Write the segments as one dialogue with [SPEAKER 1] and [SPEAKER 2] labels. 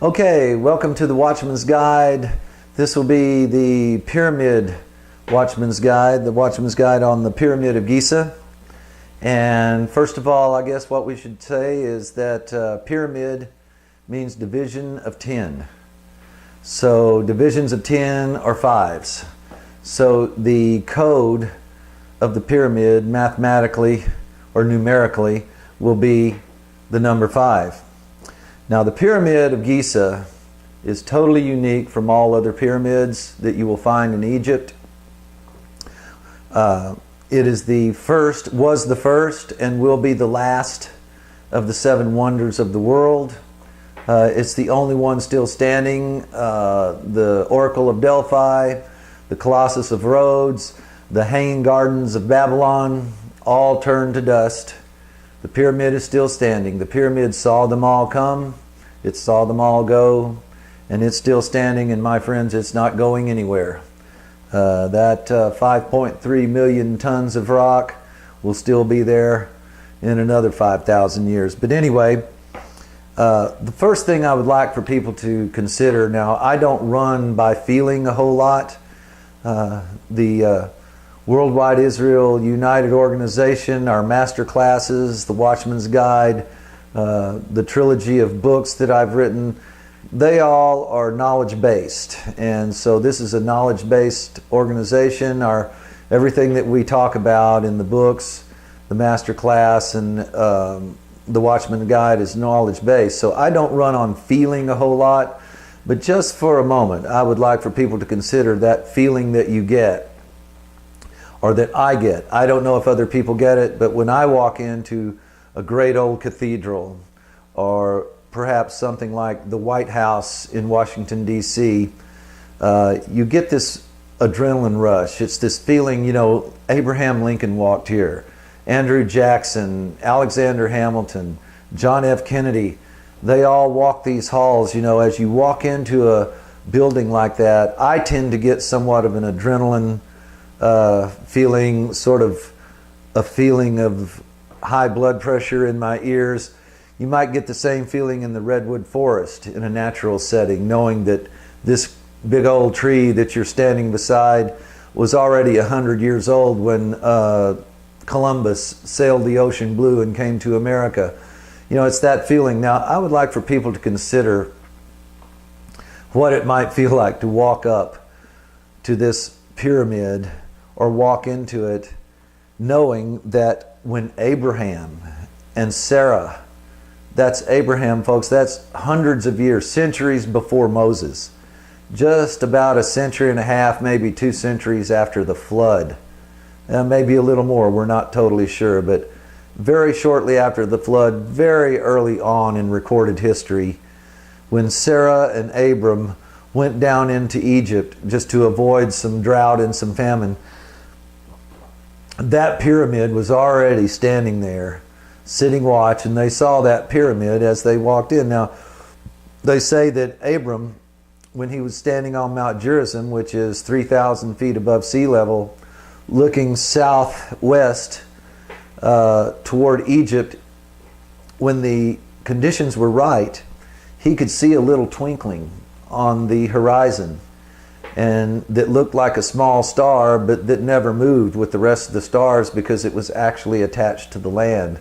[SPEAKER 1] Okay, welcome to the Watchman's Guide. This will be the Pyramid Watchman's Guide, the Watchman's Guide on the Pyramid of Giza. And first of all, I guess what we should say is that pyramid means division of 10. So divisions of 10 are fives. So the code of the pyramid mathematically or numerically will be the number 5. Now the Pyramid of Giza is totally unique from all other pyramids that you will find in Egypt. It is the first, was the first, and will be the last of the 7 wonders of the world. It's the only one still standing. The Oracle of Delphi, the Colossus of Rhodes, the Hanging Gardens of Babylon, all turned to dust. The pyramid is still standing. The pyramid saw them all come, it saw them all go, and it's still standing, and my friends, it's not going anywhere. That 5.3 million tons of rock will still be there in another 5,000 years. But anyway, the first thing I would like for people to consider, now I don't run by feeling a whole lot. The Worldwide Israel United Organization, our master classes, the Watchman's Guide, the trilogy of books that I've written, they all are knowledge-based. And so this is a knowledge-based organization. Everything that we talk about in the books, the master class, and the Watchman's Guide is knowledge-based. So I don't run on feeling a whole lot, but just for a moment, I would like for people to consider that feeling that you get, or that I get. I don't know if other people get it, but when I walk into a great old cathedral, or perhaps something like the White House in Washington, D.C., you get this adrenaline rush. It's this feeling, you know, Abraham Lincoln walked here, Andrew Jackson, Alexander Hamilton, John F. Kennedy, they all walk these halls. You know, as you walk into a building like that, I tend to get somewhat of an adrenaline feeling, sort of a feeling of high blood pressure in my ears. You might get the same feeling in the redwood forest in a natural setting, knowing that this big old tree that you're standing beside was already 100 years old when Columbus sailed the ocean blue and came to America. You know, it's that feeling. Now, I would like for people to consider what it might feel like to walk up to this pyramid or walk into it, knowing that when Abraham and Sarah, that's Abraham, folks, that's hundreds of years, centuries before Moses, just about a century and a half, maybe 2 centuries after the flood, maybe a little more, we're not totally sure, but very shortly after the flood, very early on in recorded history, when Sarah and Abram went down into Egypt just to avoid some drought and some famine, that pyramid was already standing there, sitting watch, and they saw that pyramid as they walked in. Now, they say that Abram, when he was standing on Mount Gerizim, which is 3,000 feet above sea level, looking southwest toward Egypt, when the conditions were right, he could see a little twinkling on the horizon, and that looked like a small star, but that never moved with the rest of the stars because it was actually attached to the land.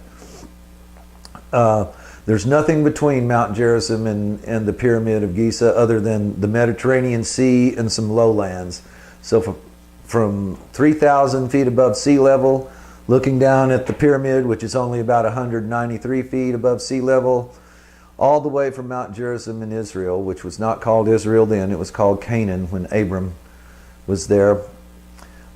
[SPEAKER 1] There's nothing between Mount Gerizim and the Pyramid of Giza other than the Mediterranean Sea and some lowlands. So from 3,000 feet above sea level, looking down at the pyramid, which is only about 193 feet above sea level, all the way from Mount Gerizim in Israel, which was not called Israel then, it was called Canaan when Abram was there.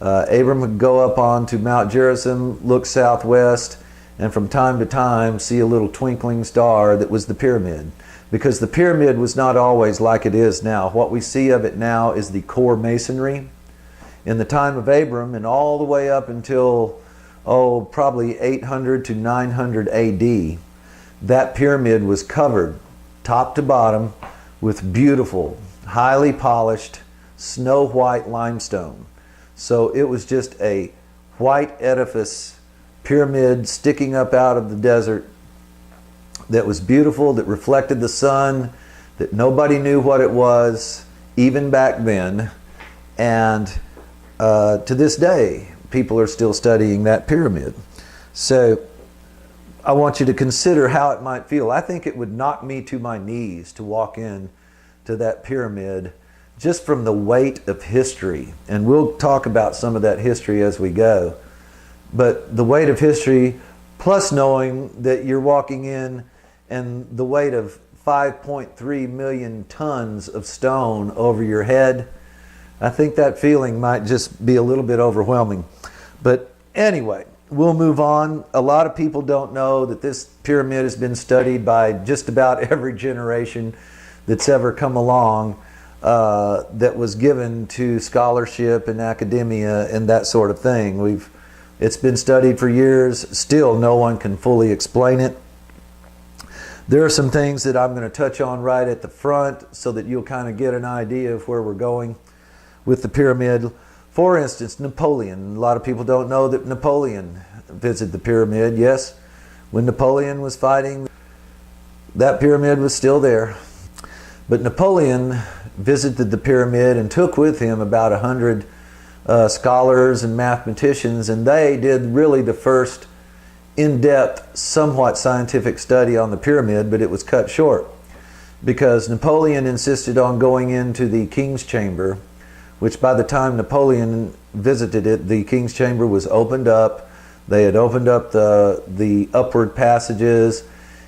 [SPEAKER 1] Abram would go up onto Mount Gerizim, look southwest, and from time to time see a little twinkling star that was the pyramid. Because the pyramid was not always like it is now. What we see of it now is the core masonry. In the time of Abram and all the way up until, probably 800 to 900 AD, that pyramid was covered top to bottom with beautiful, highly polished, snow white limestone. So it was just a white edifice, pyramid sticking up out of the desert that was beautiful, that reflected the sun, that nobody knew what it was even back then, and to this day people are still studying that pyramid. So I want you to consider how it might feel. I think it would knock me to my knees to walk in to that pyramid just from the weight of history. And we'll talk about some of that history as we go. But the weight of history, plus knowing that you're walking in and the weight of 5.3 million tons of stone over your head, I think that feeling might just be a little bit overwhelming. But anyway, we'll move on. A lot of people don't know that this pyramid has been studied by just about every generation that's ever come along, that was given to scholarship and academia and that sort of thing. It's been studied for years. Still, no one can fully explain it. There are some things that I'm going to touch on right at the front so that you'll kind of get an idea of where we're going with the pyramid. For instance, Napoleon. A lot of people don't know that Napoleon visited the pyramid. Yes, when Napoleon was fighting, that pyramid was still there. But Napoleon visited the pyramid and took with him about 100 scholars and mathematicians, and they did really the first in-depth, somewhat scientific study on the pyramid, but it was cut short because Napoleon insisted on going into the King's Chamber, which by the time Napoleon visited it, the King's Chamber was opened up. They had opened up the upward passages.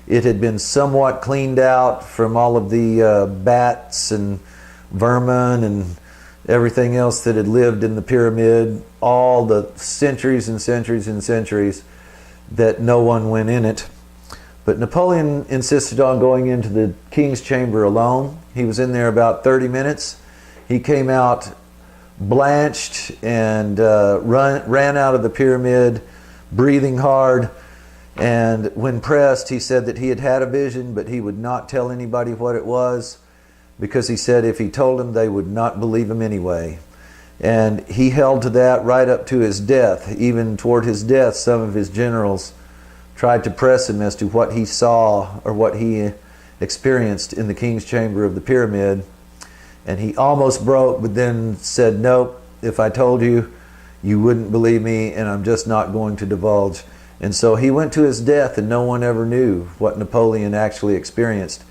[SPEAKER 1] It had been somewhat cleaned out from all of the bats and vermin and everything else that had lived in the pyramid, all the centuries and centuries and centuries that no one went in it. But Napoleon insisted on going into the King's Chamber alone. He was in there about 30 minutes. He came out blanched and ran out of the pyramid breathing hard. And when pressed, he said that he had had a vision, but he would not tell anybody what it was, because he said if he told them, they would not believe him anyway. And he held to that right up to his death. Even toward his death, some of his generals tried to press him as to what he saw or what he experienced in the King's Chamber of the pyramid. And he almost broke, but then said, nope, if I told you, you wouldn't believe me, and I'm just not going to divulge. And so he went to his death, and no one ever knew what Napoleon actually experienced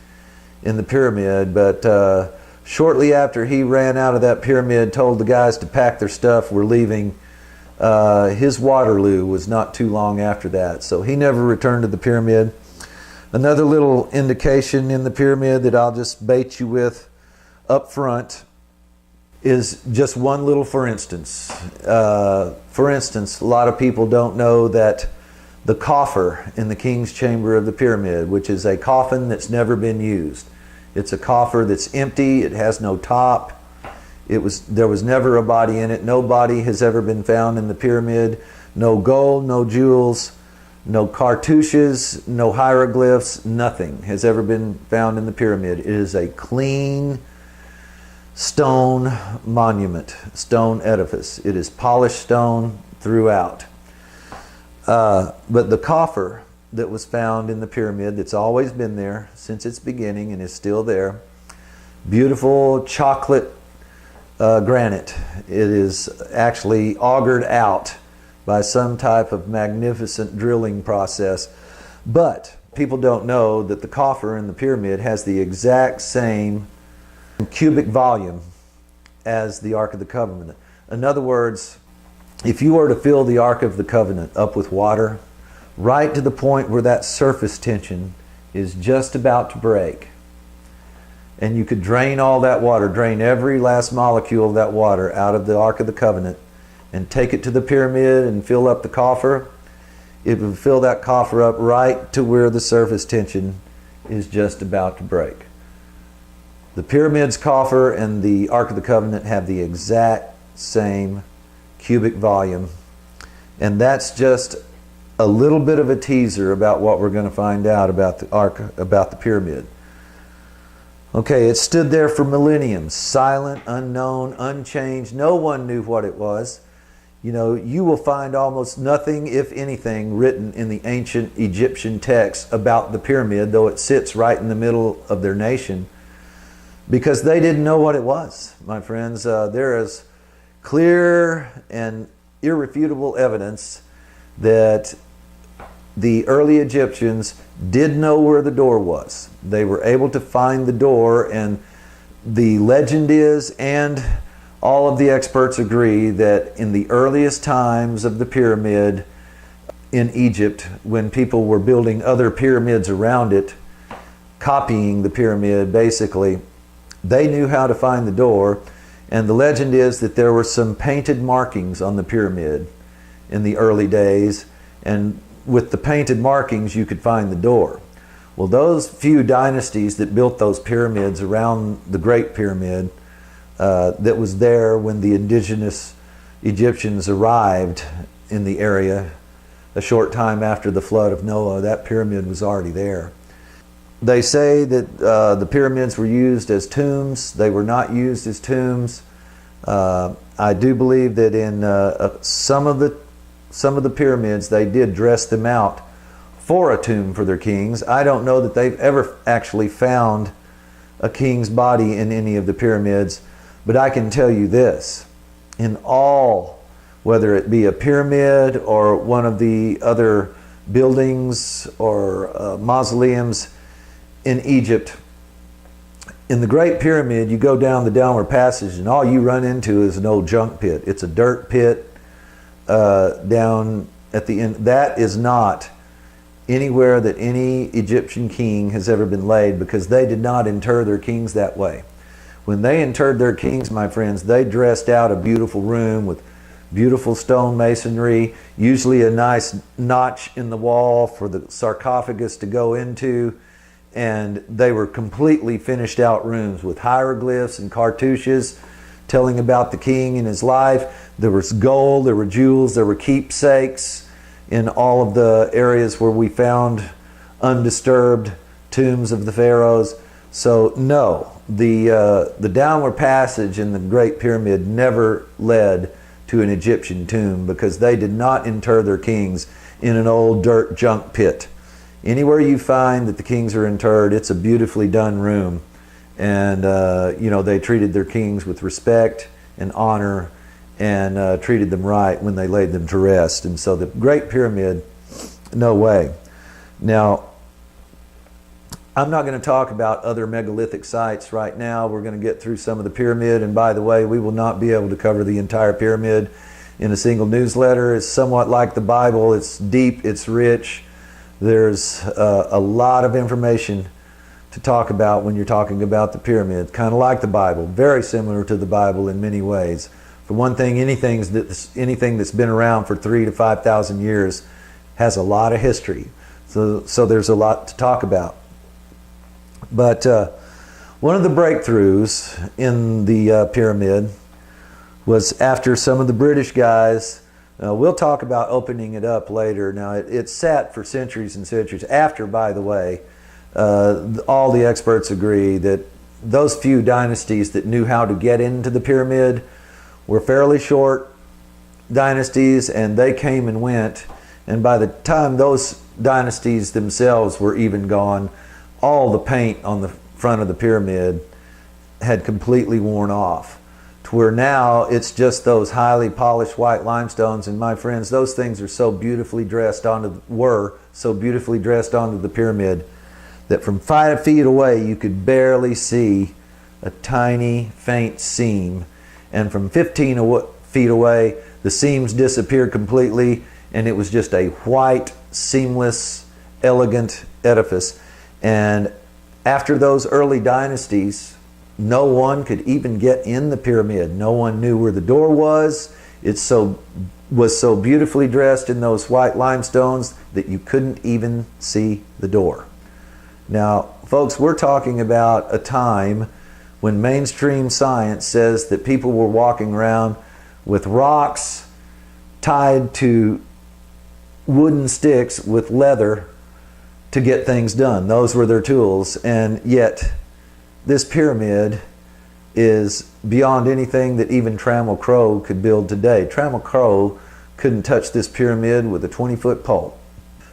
[SPEAKER 1] in the pyramid. But shortly after he ran out of that pyramid, told the guys to pack their stuff, we're leaving, his Waterloo was not too long after that. So he never returned to the pyramid. Another little indication in the pyramid that I'll just bait you with up front is just one little for instance. For instance, a lot of people don't know that the coffer in the King's Chamber of the pyramid, which is a coffin that's never been used. It's a coffer that's empty. It has no top. There was never a body in it. No body has ever been found in the pyramid. No gold, no jewels, no cartouches, no hieroglyphs, nothing has ever been found in the pyramid. It is a clean stone monument, stone edifice. It is polished stone throughout. But the coffer that was found in the pyramid, that's always been there since its beginning and is still there, beautiful chocolate granite. It is actually augured out by some type of magnificent drilling process. But people don't know that the coffer in the pyramid has the exact same cubic volume as the Ark of the Covenant. In other words, if you were to fill the Ark of the Covenant up with water, right to the point where that surface tension is just about to break, and you could drain all that water, drain every last molecule of that water out of the Ark of the Covenant, and take it to the pyramid and fill up the coffer, it would fill that coffer up right to where the surface tension is just about to break. The pyramid's coffer and the Ark of the Covenant have the exact same cubic volume, and that's just a little bit of a teaser about what we're going to find out about the Ark, about the pyramid. Okay, it stood there for millenniums, silent, unknown, unchanged. No one knew what it was. You know, you will find almost nothing, if anything, written in the ancient Egyptian texts about the pyramid, though it sits right in the middle of their nation. because they didn't know what it was, my friends. There is clear and irrefutable evidence that the early Egyptians did know where the door was. They were able to find the door, and the legend is, and all of the experts agree, that in the earliest times of the pyramid in Egypt, when people were building other pyramids around it, copying the pyramid basically, they knew how to find the door. And the legend is that there were some painted markings on the pyramid in the early days, and with the painted markings you could find the door. Well, those few dynasties that built those pyramids around the Great Pyramid, that was there when the indigenous Egyptians arrived in the area a short time after the flood of Noah, that pyramid was already there. They say that the pyramids were used as tombs. They were not used as tombs. I do believe that in some of the pyramids they did dress them out for a tomb for their kings. I don't know that they've ever actually found a king's body in any of the pyramids, but I can tell you this: in all, whether it be a pyramid or one of the other buildings or mausoleums in Egypt, in the Great Pyramid, you go down the downward passage and all you run into is an old junk pit. It's a dirt pit down at the end. That is not anywhere that any Egyptian king has ever been laid, because they did not inter their kings that way. When they interred their kings, my friends, they dressed out a beautiful room with beautiful stone masonry, usually a nice notch in the wall for the sarcophagus to go into, and they were completely finished out rooms with hieroglyphs and cartouches telling about the king and his life. There was gold, there were jewels, there were keepsakes in all of the areas where we found undisturbed tombs of the pharaohs. So no, the downward passage in the Great Pyramid never led to an Egyptian tomb, because they did not inter their kings in an old dirt junk pit. Anywhere you find that the kings are interred, it's a beautifully done room. And they treated their kings with respect and honor, and treated them right when they laid them to rest. And so the Great Pyramid, no way. Now, I'm not going to talk about other megalithic sites right now. We're going to get through some of the pyramid. And by the way, we will not be able to cover the entire pyramid in a single newsletter. It's somewhat like the Bible. It's deep, it's rich. There's a lot of information to talk about when you're talking about the pyramid. Kind of like the Bible, very similar to the Bible in many ways. For one thing, anything that's been around for 3,000 to 5,000 years has a lot of history. So there's a lot to talk about. But one of the breakthroughs in the pyramid was after some of the British guys, we'll talk about opening it up later. Now, it sat for centuries and centuries. After, by the way, all the experts agree that those few dynasties that knew how to get into the pyramid were fairly short dynasties, and they came and went. And by the time those dynasties themselves were even gone, all the paint on the front of the pyramid had completely worn off, to where now it's just those highly polished white limestones. And my friends, those things are so beautifully dressed onto the pyramid that from 5 feet away you could barely see a tiny faint seam, and from 15 feet away the seams disappeared completely, and it was just a white, seamless, elegant edifice. And after those early dynasties, no one could even get in the pyramid. No one knew where the door was. It was so beautifully dressed in those white limestones that you couldn't even see the door. Now, folks, we're talking about a time when mainstream science says that people were walking around with rocks tied to wooden sticks with leather to get things done. Those were their tools. And yet this pyramid is beyond anything that even Trammell Crow could build today. Trammell Crow couldn't touch this pyramid with a 20-foot pole.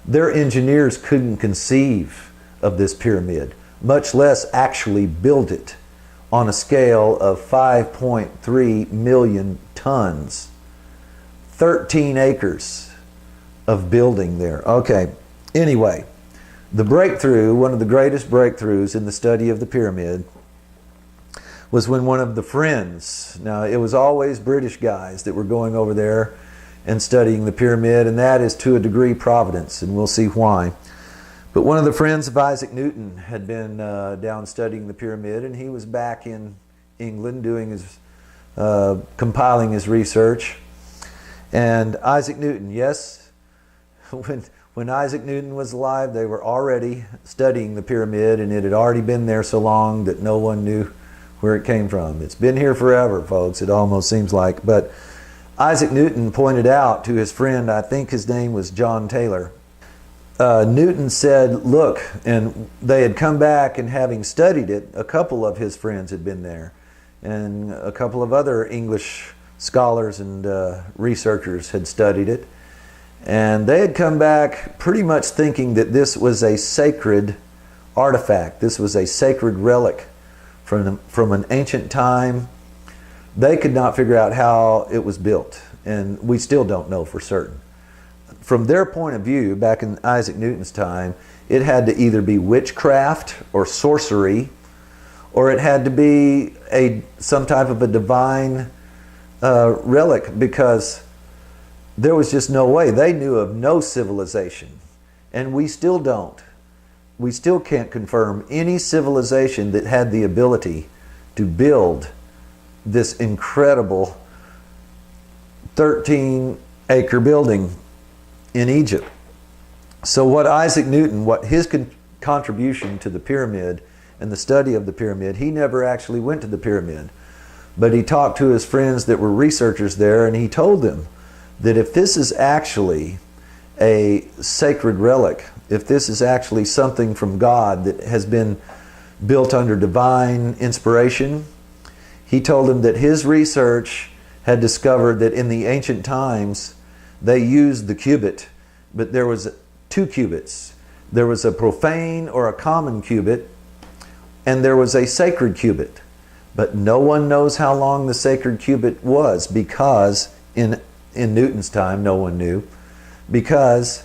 [SPEAKER 1] Their engineers couldn't conceive of this pyramid, much less actually build it on a scale of 5.3 million tons. 13 acres of building there. Okay, anyway, the breakthrough, one of the greatest breakthroughs in the study of the pyramid, was when one of the friends, now it was always British guys that were going over there and studying the pyramid, and that is to a degree providence, and we'll see why. But one of the friends of Isaac Newton had been down studying the pyramid, and he was back in England doing his, compiling his research. And Isaac Newton, yes, when Isaac Newton was alive, they were already studying the pyramid, and it had already been there so long that no one knew where it came from. It's been here forever, folks, it almost seems like. But Isaac Newton pointed out to his friend, I think his name was John Taylor, Newton said, look, and they had come back, and having studied it, a couple of his friends had been there, and a couple of other English scholars and researchers had studied it, and they had come back pretty much thinking that this was a sacred artifact. This was a sacred relic from an ancient time. They could not figure out how it was built, and we still don't know for certain. From their point of view, back in Isaac Newton's time, it had to either be witchcraft or sorcery, or it had to be some type of a divine relic, because there was just no way. They knew of no civilization, and we still don't. We still can't confirm any civilization that had the ability to build this incredible 13-acre building in Egypt. So what Isaac Newton, what his contribution to the pyramid and the study of the pyramid, he never actually went to the pyramid, but he talked to his friends that were researchers there, and he told them that if this is actually a sacred relic, if this is actually something from God that has been built under divine inspiration, he told them that his research had discovered that in the ancient times they used the cubit, but there was 2 cubits. There was a profane or a common cubit, and there was a sacred cubit. But no one knows how long the sacred cubit was, because in Newton's time, no one knew, because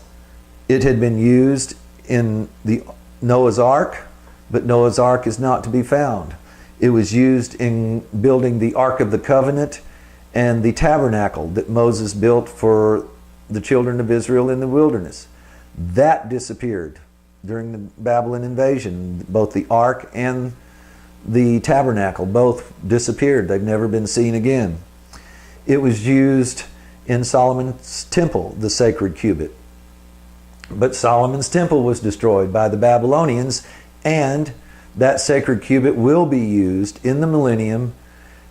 [SPEAKER 1] it had been used in the Noah's Ark, but Noah's Ark is not to be found. It was used in building the Ark of the Covenant and the tabernacle that Moses built for the children of Israel in the wilderness. That disappeared during the Babylon invasion. Both the Ark and the tabernacle both disappeared. They've never been seen again. It was used in Solomon's temple, the sacred cubit. But Solomon's temple was destroyed by the Babylonians, and that sacred cubit will be used in the millennium,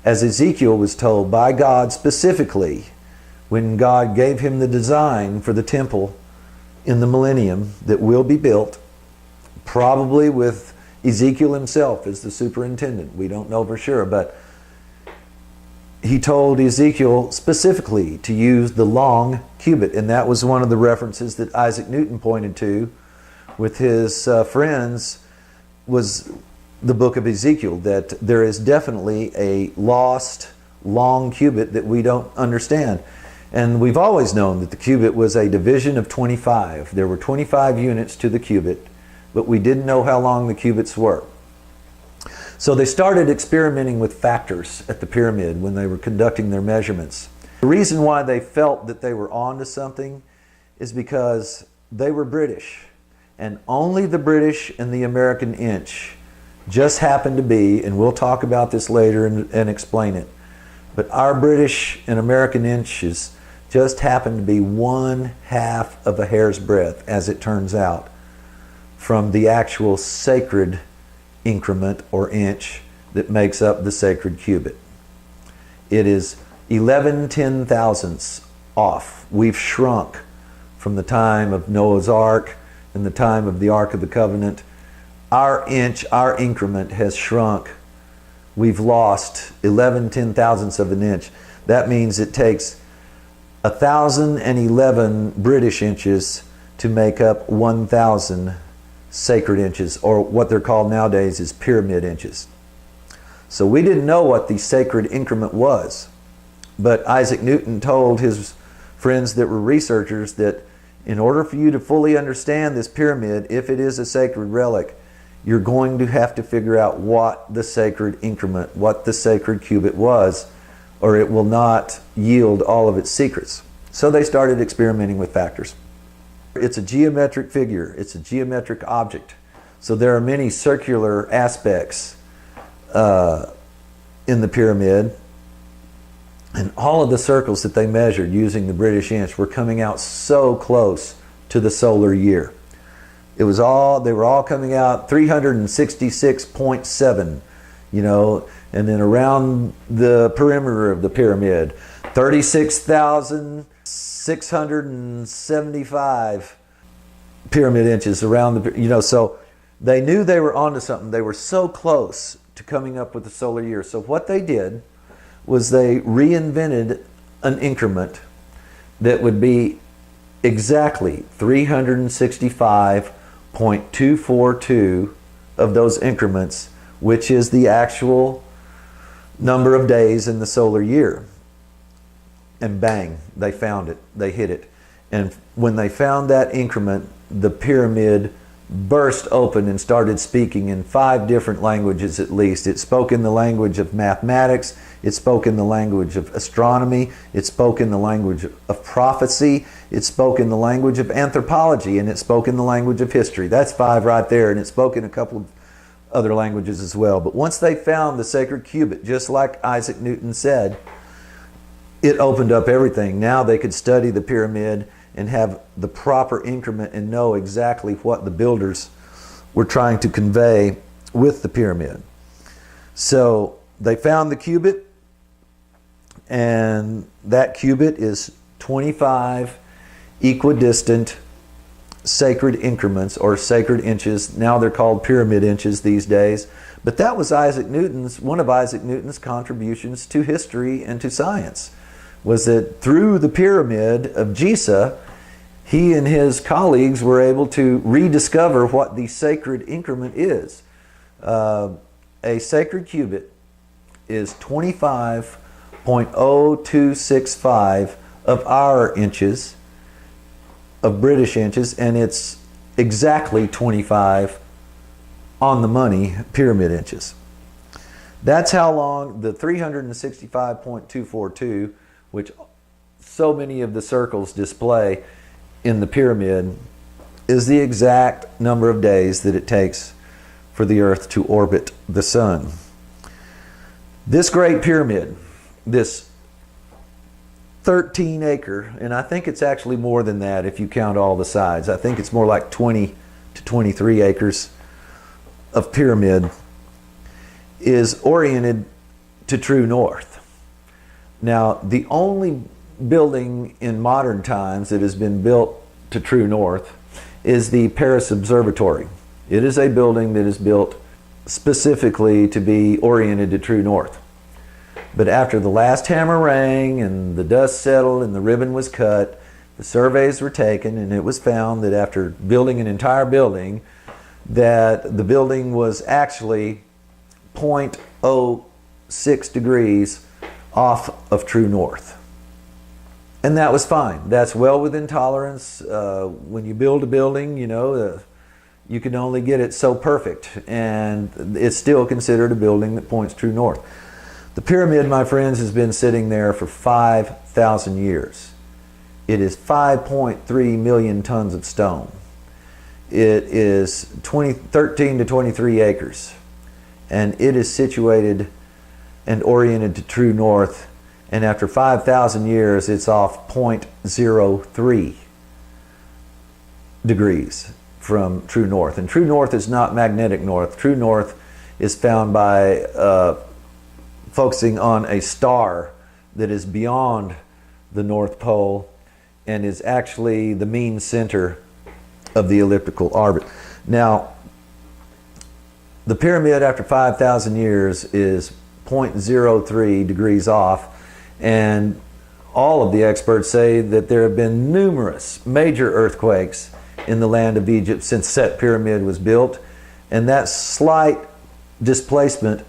[SPEAKER 1] as Ezekiel was told by God specifically when God gave him the design for the temple in the millennium that will be built, probably with Ezekiel himself as the superintendent. We don't know for sure, but he told Ezekiel specifically to use the long cubit, and that was one of the references that Isaac Newton pointed to with his friends, was the book of Ezekiel, that there is definitely a lost long cubit that we don't understand. And we've always known that the cubit was a division of 25. There were 25 units to the cubit, but we didn't know how long the cubits were. So they started experimenting with factors at the pyramid when they were conducting their measurements. The reason why they felt that they were onto something is because they were British, and only the British and the American inch just happened to be, and we'll talk about this later and explain it, but our British and American inches just happened to be 1/2 of a hair's breadth, as it turns out, from the actual sacred increment or inch that makes up the sacred cubit. It is 11 ten-thousandths off. We've shrunk from the time of Noah's Ark and the time of the Ark of the Covenant. Our inch, our increment has shrunk. We've lost 11 ten-thousandths of an inch. That means it takes 1,011 British inches to make up 1,000 sacred inches, or what they're called nowadays is pyramid inches. So we didn't know what the sacred increment was. But Isaac Newton told his friends that were researchers that in order for you to fully understand this pyramid, if it is a sacred relic, you're going to have to figure out what the sacred increment, what the sacred cubit was, or it will not yield all of its secrets. So they started experimenting with factors. It's a geometric figure. It's a geometric object. So there are many circular aspects in the pyramid. And all of the circles that they measured using the British inch were coming out so close to the solar year. They were all coming out 366.7, and then around the perimeter of the pyramid, 36,675 pyramid inches around the, so they knew they were onto something. They were so close to coming up with the solar year. So what they did was they reinvented an increment that would be exactly 365.242 of those increments, which is the actual number of days in the solar year. And bang, they found it. They hit it. And when they found that increment, the pyramid burst open and started speaking in 5 different languages at least. It spoke in the language of mathematics, it spoke in the language of astronomy, it spoke in the language of prophecy, it spoke in the language of anthropology, and it spoke in the language of history. That's 5 right there, and it spoke in a couple of other languages as well. But once they found the sacred cubit, just like Isaac Newton said, it opened up everything. Now they could study the pyramid and have the proper increment and know exactly what the builders were trying to convey with the pyramid. So they found the cubit, and that cubit is 25 equidistant sacred increments, or sacred inches. Now they're called pyramid inches these days. But that was one of Isaac Newton's contributions to history and to science, was that through the Pyramid of Giza, he and his colleagues were able to rediscover what the sacred increment is. A sacred cubit is 25.0265 of our inches, of British inches, and it's exactly 25 on the money pyramid inches. That's how long the 365.242, which so many of the circles display in the pyramid, is the exact number of days that it takes for the Earth to orbit the Sun. This Great Pyramid, this 13-acre, and I think it's actually more than that if you count all the sides. I think it's more like 20 to 23 acres of pyramid, is oriented to true north. Now, the only building in modern times that has been built to true north is the Paris Observatory. It is a building that is built specifically to be oriented to true north. But after the last hammer rang and the dust settled and the ribbon was cut, the surveys were taken, and it was found that after building an entire building, that the building was actually 0.06 degrees off of true north. And that was fine. That's well within tolerance. When you build a building, you can only get it so perfect, and it's still considered a building that points true north. The pyramid, my friends, has been sitting there for 5,000 years. It is 5.3 million tons of stone. It is 13 to 23 acres, and it is situated and oriented to true north, and after 5,000 years it's off 0.03 degrees from true north. And true north is not magnetic north. True north is found by focusing on a star that is beyond the North Pole and is actually the mean center of the elliptical orbit. Now, the pyramid after 5,000 years is 0.03 degrees off, and all of the experts say that there have been numerous major earthquakes in the land of Egypt since that pyramid was built, and that slight displacement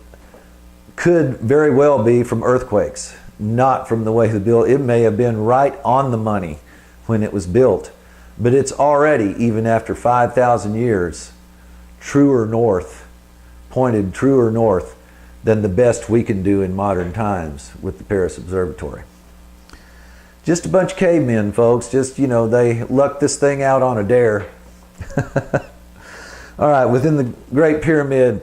[SPEAKER 1] could very well be from earthquakes, not from the way they built. It may have been right on the money when it was built, but it's already, even after 5,000 years, truer north, pointed truer north than the best we can do in modern times with the Paris Observatory. Just a bunch of cavemen, folks. Just, they lucked this thing out on a dare. All right, within the Great Pyramid,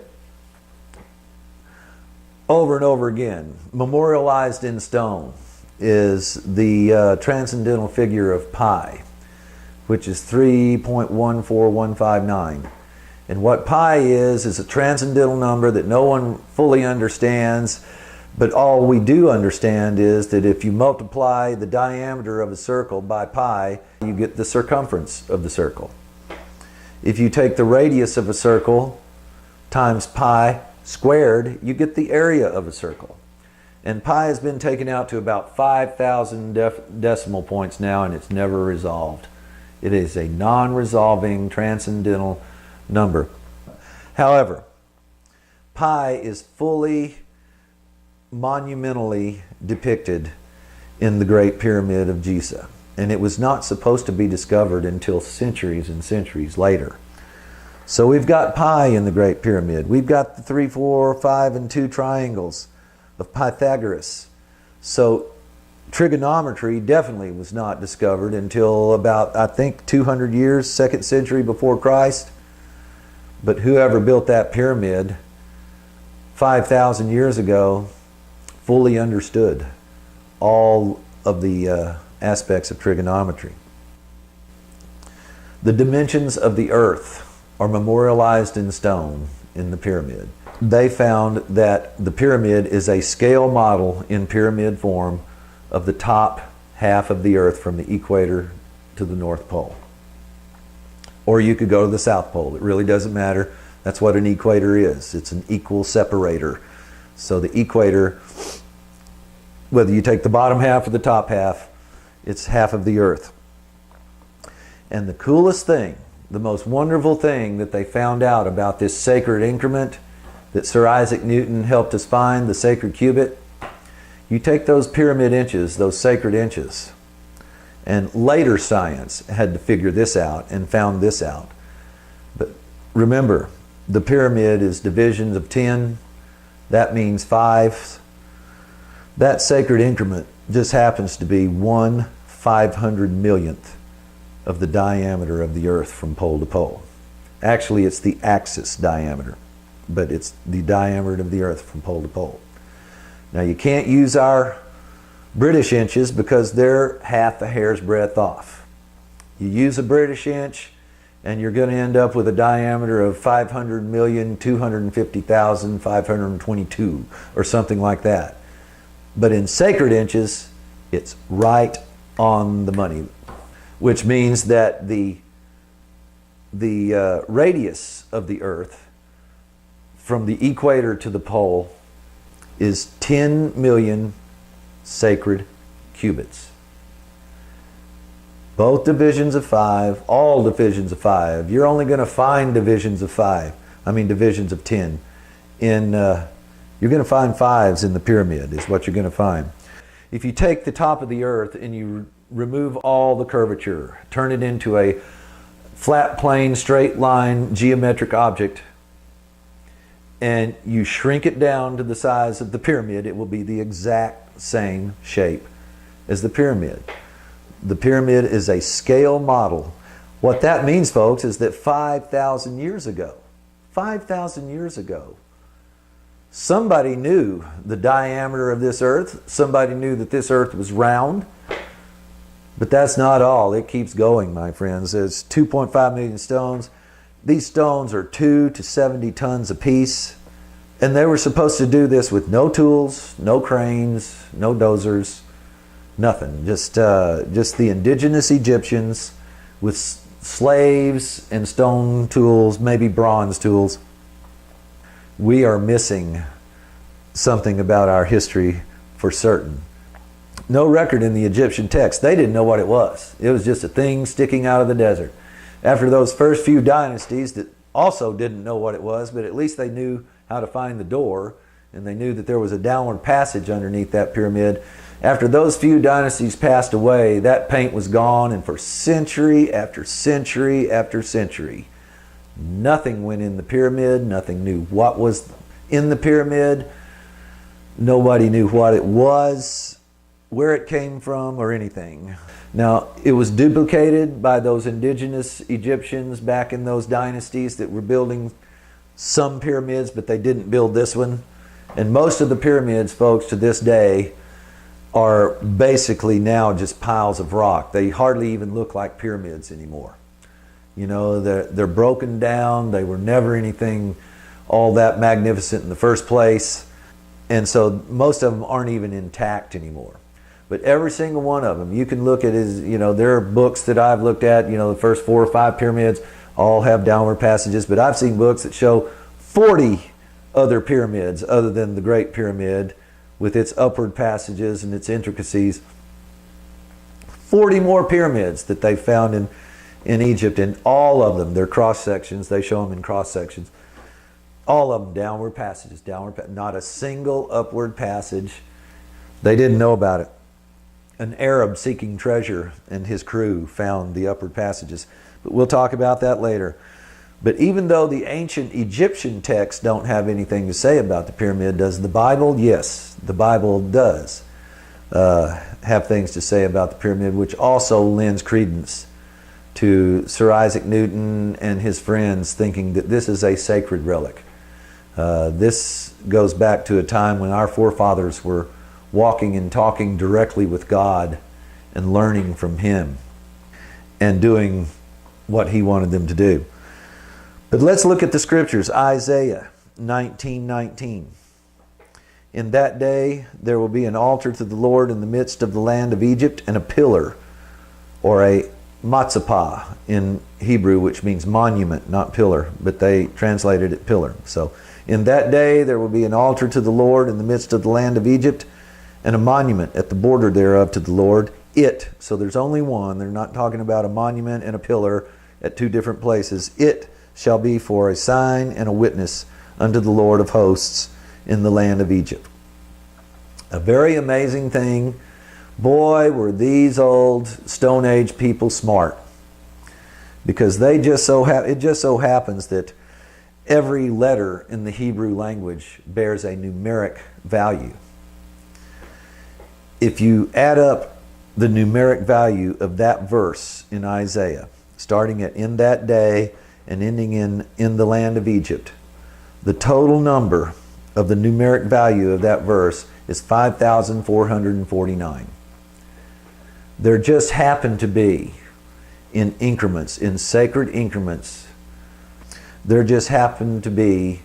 [SPEAKER 1] over and over again, memorialized in stone, is the transcendental figure of pi, which is 3.14159. And what pi is a transcendental number that no one fully understands, but all we do understand is that if you multiply the diameter of a circle by pi, you get the circumference of the circle. If you take the radius of a circle times pi squared, you get the area of a circle. And pi has been taken out to about 5,000 decimal points now, and it's never resolved. It is a non-resolving transcendental number. However, pi is fully, monumentally depicted in the Great Pyramid of Giza. And it was not supposed to be discovered until centuries and centuries later. So we've got pi in the Great Pyramid. We've got the 3, 4, 5, and 2 triangles of Pythagoras. So trigonometry definitely was not discovered until about, I think, 200 years, 2nd century before Christ. But whoever built that pyramid 5,000 years ago fully understood all of the aspects of trigonometry. The dimensions of the earth are memorialized in stone in the pyramid. They found that the pyramid is a scale model in pyramid form of the top half of the earth from the equator to the North Pole. Or you could go to the South Pole. It really doesn't matter. That's what an equator is. It's an equal separator. So the equator, whether you take the bottom half or the top half, it's half of the earth. And the coolest thing, the most wonderful thing that they found out about this sacred increment that Sir Isaac Newton helped us find, the sacred cubit, you take those pyramid inches, those sacred inches, and later science had to figure this out and found this out. But remember, the pyramid is divisions of 10. That means 5. That sacred increment just happens to be 1/500,000,000th of the diameter of the earth from pole to pole. Actually, it's the axis diameter, but it's the diameter of the earth from pole to pole. Now, you can't use our British inches because they're half a hair's breadth off. You use a British inch and you're going to end up with a diameter of 500,250,522 or something like that. But in sacred inches, it's right on the money, which means that the radius of the earth from the equator to the pole is 10 million sacred cubits. Both divisions of 5, all divisions of 5. You're only going to find divisions of 5. I mean divisions of 10. You're going to find 5s in the pyramid is what you're going to find. If you take the top of the earth and you remove all the curvature, turn it into a flat plane, straight line, geometric object, and you shrink it down to the size of the pyramid, it will be the exact same shape as the pyramid. The pyramid is a scale model. What that means, folks, is that 5,000 years ago, somebody knew the diameter of this earth. Somebody knew that this earth was round. But that's not all. It keeps going, my friends. There's 2.5 million stones. These stones are 2 to 70 tons apiece. And they were supposed to do this with no tools, no cranes, no dozers, nothing. Just the indigenous Egyptians with slaves and stone tools, maybe bronze tools. We are missing something about our history for certain. No record in the Egyptian text. They didn't know what it was. It was just a thing sticking out of the desert. After those first few dynasties that also didn't know what it was, but at least they knew how to find the door and they knew that there was a downward passage underneath that pyramid. After those few dynasties passed away, that paint was gone, and for century after century after century, nothing went in the pyramid. Nothing knew what was in the pyramid. Nobody knew what it was, where it came from, or anything. Now, it was duplicated by those indigenous Egyptians back in those dynasties that were building some pyramids, but they didn't build this one. And most of the pyramids, folks, to this day are basically now just piles of rock. They hardly even look like pyramids anymore. You know, they're broken down. They were never anything all that magnificent in the first place. And so most of them aren't even intact anymore. But every single one of them, you can look at as, you know, there are books that I've looked at, you know, the first 4 or 5 pyramids all have downward passages, but I've seen books that show 40 other pyramids other than the Great Pyramid with its upward passages and its intricacies. 40 more pyramids that they found in Egypt, and all of them, their cross sections, they show them in cross sections. All of them downward passages, not a single upward passage. They didn't know about it. An Arab seeking treasure and his crew found the upward passages. But we'll talk about that later. But even though the ancient Egyptian texts don't have anything to say about the pyramid, does the Bible? Yes, the Bible does have things to say about the pyramid, which also lends credence to Sir Isaac Newton and his friends thinking that this is a sacred relic. This goes back to a time when our forefathers were walking and talking directly with God and learning from Him and doing what He wanted them to do. But let's look at the scriptures. Isaiah 19:19. In that day there will be an altar to the Lord in the midst of the land of Egypt, and a pillar, or a matzapah in Hebrew, which means monument, not pillar, but they translated it pillar. So, in that day there will be an altar to the Lord in the midst of the land of Egypt, and a monument at the border thereof to the Lord. It, so there's only one. They're not talking about a monument and a pillar at 2 different places. It shall be for a sign and a witness unto the Lord of hosts in the land of Egypt. A very amazing thing. Boy, were these old Stone Age people smart, because it just so happens that every letter in the Hebrew language bears a numeric value. If you add up the numeric value of that verse in Isaiah, starting at "in that day" and ending in the land of Egypt, the total number of the numeric value of that verse is 5,449. There just happened to be, in increments, in sacred increments, there just happened to be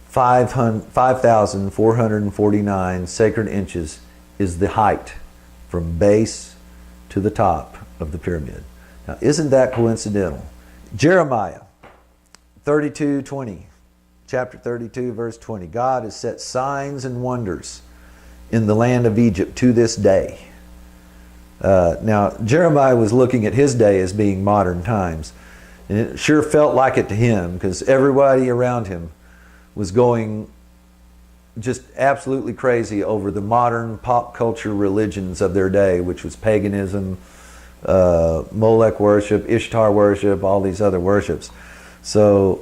[SPEAKER 1] 5,449 sacred inches is the height from base to the top of the pyramid. Now, isn't that coincidental? Jeremiah 32:20, chapter 32, verse 20. God has set signs and wonders in the land of Egypt to this day. Now, Jeremiah was looking at his day as being modern times. And it sure felt like it to him, because everybody around him was going just absolutely crazy over the modern pop culture religions of their day, which was paganism, Molech worship, Ishtar worship, all these other worships. So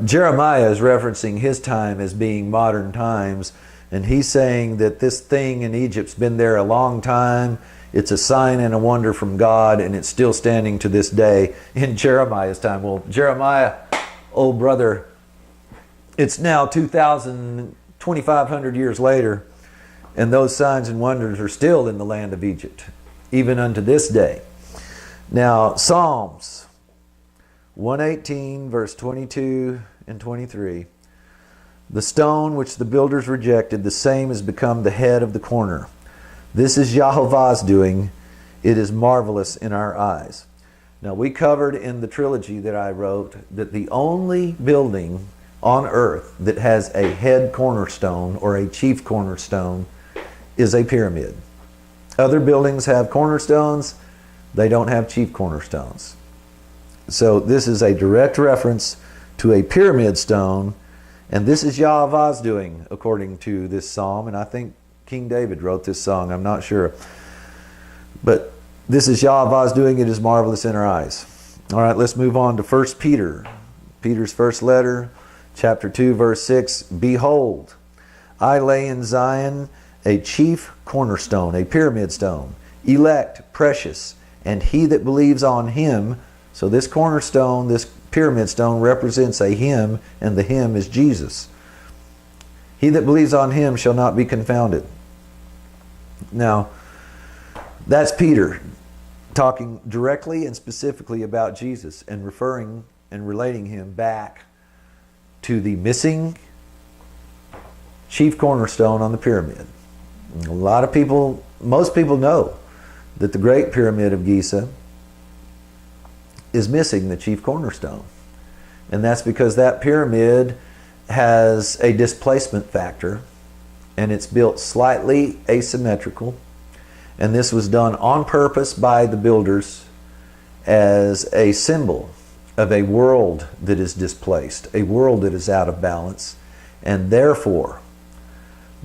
[SPEAKER 1] Jeremiah is referencing his time as being modern times, and he's saying that this thing in Egypt's been there a long time. It's a sign and a wonder from God, and it's still standing to this day in Jeremiah's time. Well, Jeremiah, old brother, it's now 2,500 years later, and those signs and wonders are still in the land of Egypt, even unto this day. Now, Psalms 118, verse 22 and 23. The stone which the builders rejected, the same has become the head of the corner. This is Jehovah's doing. It is marvelous in our eyes. Now, we covered in the trilogy that I wrote that the only building on earth that has a head cornerstone or a chief cornerstone is a pyramid. Other buildings have cornerstones. They don't have chief cornerstones. So this is a direct reference to a pyramid stone, And this is Yahweh's doing, according to this psalm. And I think King David wrote this song. I'm not sure. But this is Yahweh's doing. It is marvelous in our eyes. All right, let's move on to 1 Peter. Peter's first letter, chapter 2, verse 6. Behold, I lay in Zion a chief cornerstone, a pyramid stone, elect, precious, and he that believes on him. So this cornerstone, this pyramid stone, represents a him, and the him is Jesus. He that believes on him shall not be confounded. Now, that's Peter talking directly and specifically about Jesus and referring and relating him back to the missing chief cornerstone on the pyramid. A lot of people, most people know that the Great Pyramid of Giza is missing the chief cornerstone. And that's because that pyramid has a displacement factor and it's built slightly asymmetrical. And this was done on purpose by the builders as a symbol of a world that is displaced, a world that is out of balance. And therefore,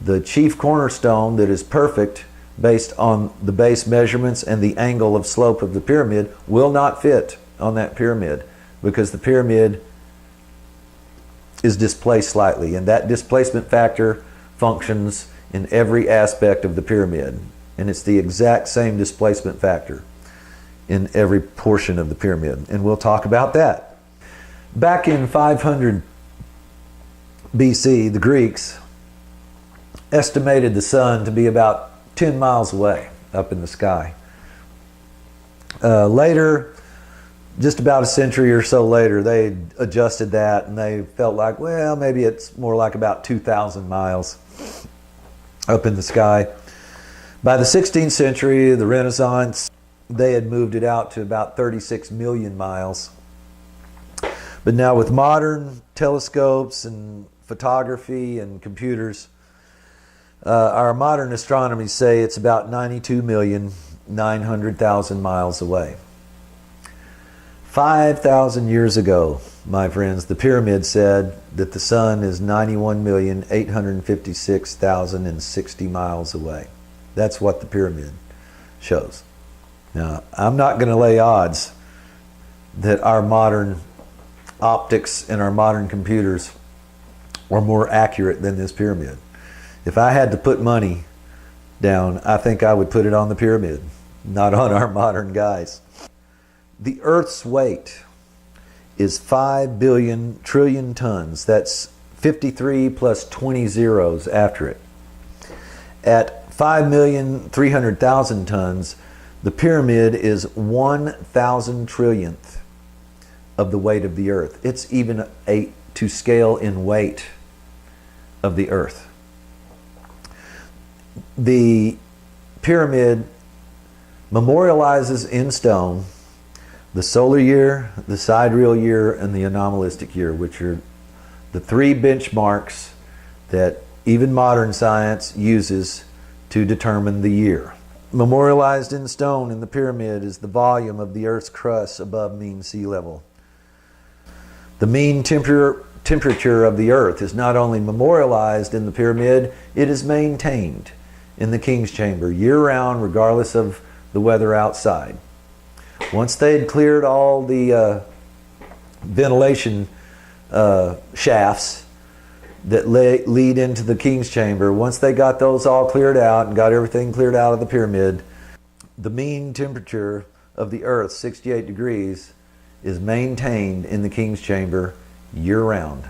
[SPEAKER 1] the chief cornerstone that is perfect based on the base measurements and the angle of slope of the pyramid will not fit on that pyramid because the pyramid is displaced slightly. And that displacement factor functions in every aspect of the pyramid. And it's the exact same displacement factor in every portion of the pyramid. And we'll talk about that. Back in 500 BC, the Greeks estimated the sun to be about 10 miles away up in the sky. Later, just about a century or so later, they adjusted that and they felt like, well, maybe it's more like about 2,000 miles up in the sky. By the 16th century, the Renaissance, they had moved it out to about 36 million miles. But now with modern telescopes and photography and computers, our modern astronomers say it's about 92,900,000 miles away. 5,000 years ago, my friends, the pyramid said that the sun is 91,856,060 miles away. That's what the pyramid shows. Now, I'm not going to lay odds that our modern optics and our modern computers are more accurate than this pyramid. If I had to put money down, I think I would put it on the pyramid, not on our modern guys. The Earth's weight is 5 billion trillion tons. That's 53 plus 20 zeros after it. At 5,300,000 tons, the pyramid is 1,000 trillionth of the weight of the Earth. It's even to scale in weight of the Earth. The pyramid memorializes in stone the solar year, the sidereal year, and the anomalistic year, which are the three benchmarks that even modern science uses to determine the year. Memorialized in stone in the pyramid is the volume of the Earth's crust above mean sea level. The mean temperature of the Earth is not only memorialized in the pyramid, it is maintained in the King's Chamber year-round, regardless of the weather outside. Once they had cleared all the ventilation shafts that lead into the King's Chamber, once they got those all cleared out and got everything cleared out of the pyramid, the mean temperature of the Earth, 68 degrees, is maintained in the King's Chamber year-round.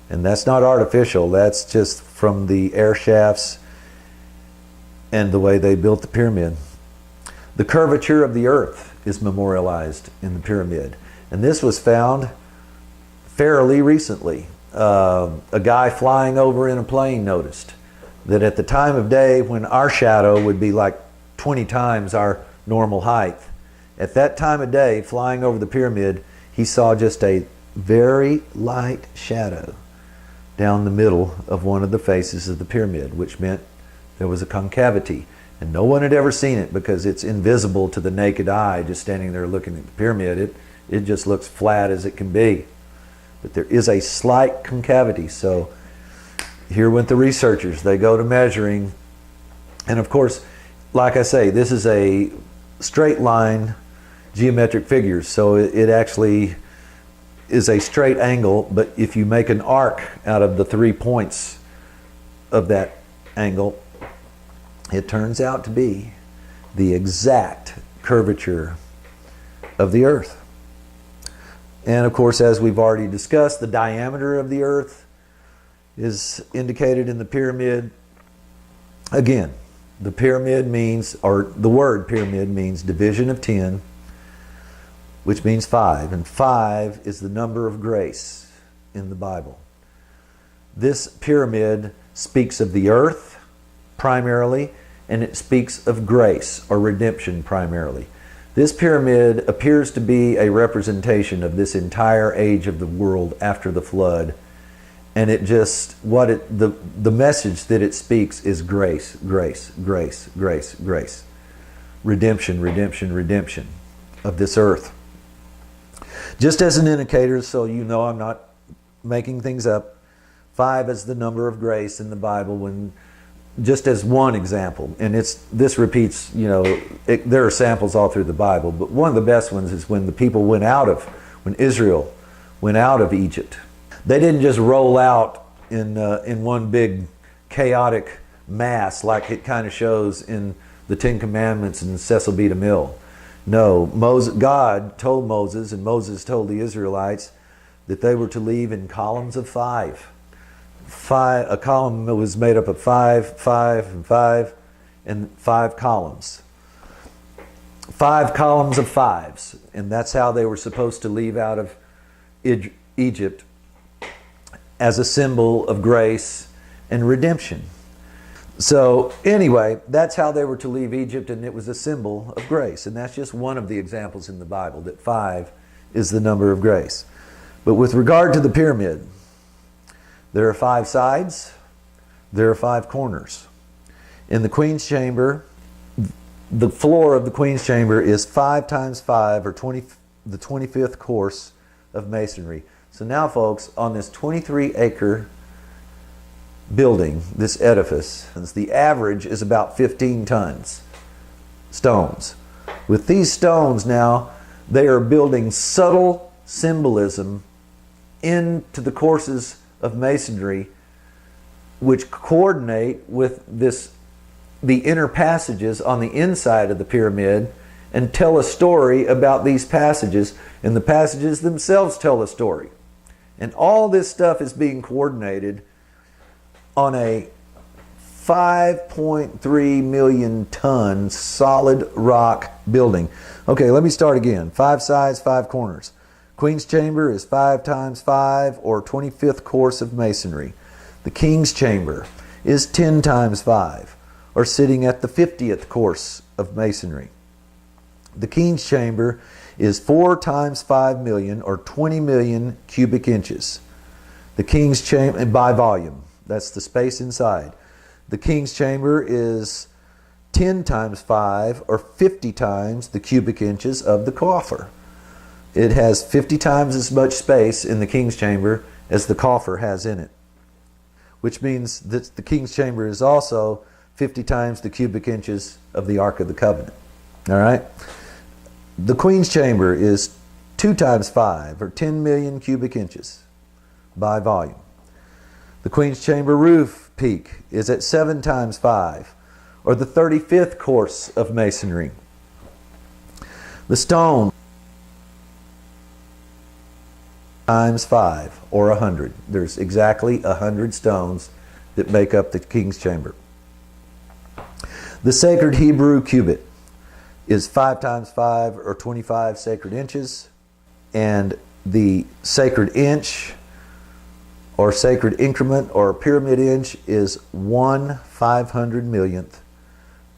[SPEAKER 1] And that's not artificial, that's just from the air shafts and the way they built the pyramid. The curvature of the Earth is memorialized in the pyramid. And this was found fairly recently. A guy flying over in a plane noticed that at the time of day when our shadow would be like 20 times our normal height, at that time of day, flying over the pyramid, he saw just a very light shadow down the middle of one of the faces of the pyramid, which meant there was a concavity. And no one had ever seen it because it's invisible to the naked eye just standing there looking at the pyramid. It just looks flat as it can be. but there is a slight concavity. So here went the researchers. They go to measuring, and of course, like I say, this is a straight line geometric figures, so it actually is a straight angle, but if you make an arc out of the 3 points of that angle, it turns out to be the exact curvature of the earth. And of course, as we've already discussed, the diameter of the earth is indicated in the pyramid. Again, the pyramid means, or the word pyramid means division of 10, which means 5, and 5 is the number of grace in the Bible. This pyramid speaks of the earth primarily, and it speaks of grace or redemption primarily. This pyramid appears to be a representation of this entire age of the world after the flood, and it just, the message that it speaks is grace, grace, grace, grace, grace. Redemption, redemption, redemption of this earth. Just as an indicator, so you know I'm not making things up, 5 is the number of grace in the Bible, when just as one example, and this repeats, there are samples all through the Bible, but one of the best ones is when when Israel went out of Egypt. They didn't just roll out in one big chaotic mass like it kind of shows in the Ten Commandments and Cecil B. DeMille. No, God told Moses, and Moses told the Israelites that they were to leave in columns of 5. A column was made up of 5, 5, and 5, and 5 columns. 5 columns of 5s, and that's how they were supposed to leave out of Egypt, as a symbol of grace and redemption. So anyway, that's how they were to leave Egypt, and it was a symbol of grace. And that's just one of the examples in the Bible, that 5 is the number of grace. But with regard to the pyramid, there are 5 sides, there are 5 corners. In the Queen's Chamber, the floor of the Queen's Chamber is 5 times 5, or the 25th course of masonry. So now, folks, on this 23-acre building, this edifice, the average is about 15 tons stones. With these stones now, they are building subtle symbolism into the courses of masonry, which coordinate with the inner passages on the inside of the pyramid, and tell a story about these passages, and the passages themselves tell a story. And all this stuff is being coordinated on a 5.3 million ton solid rock building. Okay, let me start again. 5 sides, 5 corners. Queen's Chamber is 5 times 5, or 25th course of masonry. The King's Chamber is 10 times 5, or sitting at the 50th course of masonry. The King's Chamber is 4 times 5 million, or 20 million cubic inches. The King's Chamber, by volume, that's the space inside. The King's Chamber is 10 times 5, or 50 times the cubic inches of the coffer. It has 50 times as much space in the King's Chamber as the coffer has in it, which means that the King's Chamber is also 50 times the cubic inches of the Ark of the Covenant. All right? The Queen's Chamber is 2 times 5, or 10 million cubic inches by volume. The Queen's Chamber roof peak is at 7 times 5, or the 35th course of masonry. The stone times 5, or 100. There's exactly 100 stones that make up the King's Chamber. The sacred Hebrew cubit is 5 times 5, or 25 sacred inches, and the sacred inch, or sacred increment, or pyramid inch, is 1/500,000,000th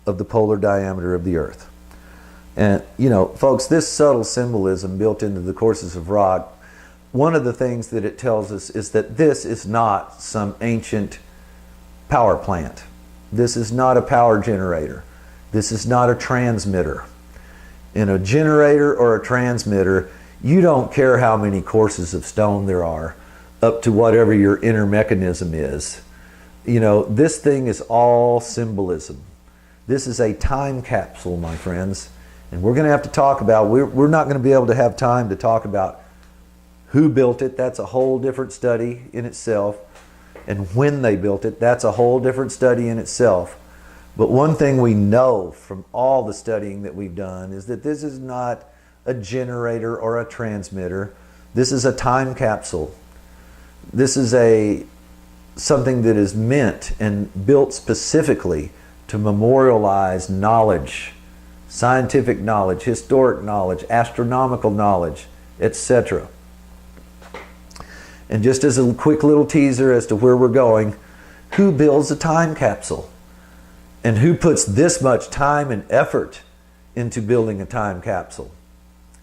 [SPEAKER 1] of the polar diameter of the earth. And folks, this subtle symbolism built into the courses of rock, one of the things that it tells us is that this is not some ancient power plant. This is not a power generator. This is not a transmitter. In a generator or a transmitter, You don't care how many courses of stone there are, up to whatever your inner mechanism is. You know, this thing is all symbolism. This is a time capsule, my friends. And we're going to have to talk about, we're not going to be able to have time to talk about who built it. That's a whole different study in itself. And when they built it, that's a whole different study in itself. But one thing we know from all the studying that we've done is that this is not a generator or a transmitter. This is a time capsule. This is something that is meant and built specifically to memorialize knowledge, scientific knowledge, historic knowledge, astronomical knowledge, etc. And just as a quick little teaser as to where we're going, who builds a time capsule? And who puts this much time and effort into building a time capsule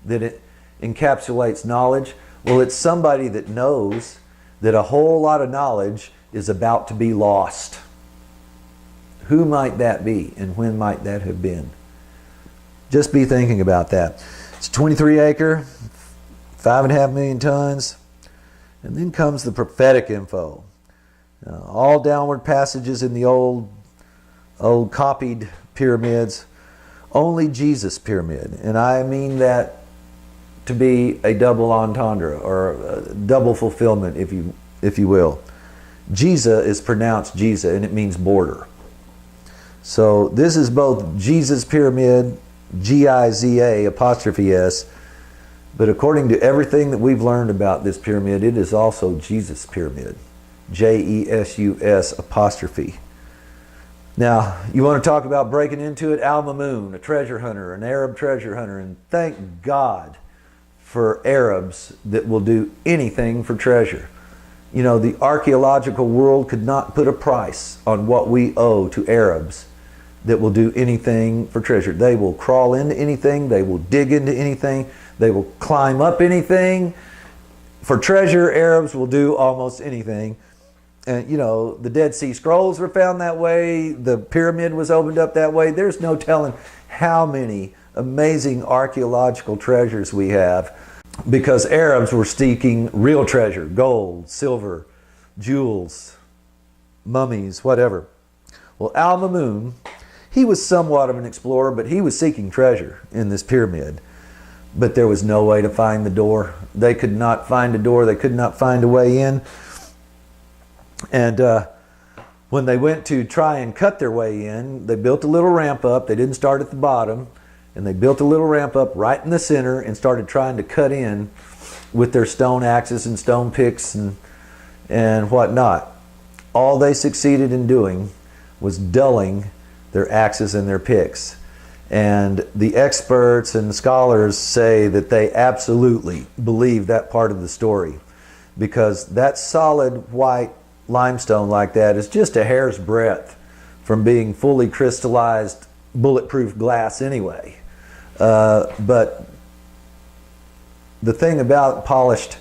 [SPEAKER 1] that it encapsulates knowledge? Well, it's somebody that knows that a whole lot of knowledge is about to be lost. Who might that be, and when might that have been? Just be thinking about that. It's 23 acre, 5.5 million tons. And then comes the prophetic info. All downward passages in the old copied pyramids. Only Jesus pyramid. And I mean that to be a double entendre, or a double fulfillment, if you will. Giza is pronounced Giza, and it means border. So this is both Jesus pyramid, Giza apostrophe S, but according to everything that we've learned about this pyramid, it is also Jesus pyramid, Jesus apostrophe. Now, you want to talk about breaking into it? Al-Mamun, a treasure hunter, an Arab treasure hunter, and thank God for Arabs that will do anything for treasure. You know, the archaeological world could not put a price on what we owe to Arabs that will do anything for treasure. They will crawl into anything. They will dig into anything. They will climb up anything. For treasure, Arabs will do almost anything. And, you know, the Dead Sea Scrolls were found that way. The pyramid was opened up that way. There's no telling how many amazing archaeological treasures we have, because Arabs were seeking real treasure, gold, silver, jewels, mummies, whatever. Well, Al-Mamun, he was somewhat of an explorer, but he was seeking treasure in this pyramid. But there was no way to find the door. They could not find a door. They could not find a way in. And when they went to try and cut their way in, they built a little ramp up. They didn't start at the bottom. And they built a little ramp up right in the center and started trying to cut in with their stone axes and stone picks and whatnot. All they succeeded in doing was dulling their axes and their picks. And the experts and the scholars say that they absolutely believe that part of the story, because that solid white limestone like that is just a hair's breadth from being fully crystallized bulletproof glass anyway. But the thing about polished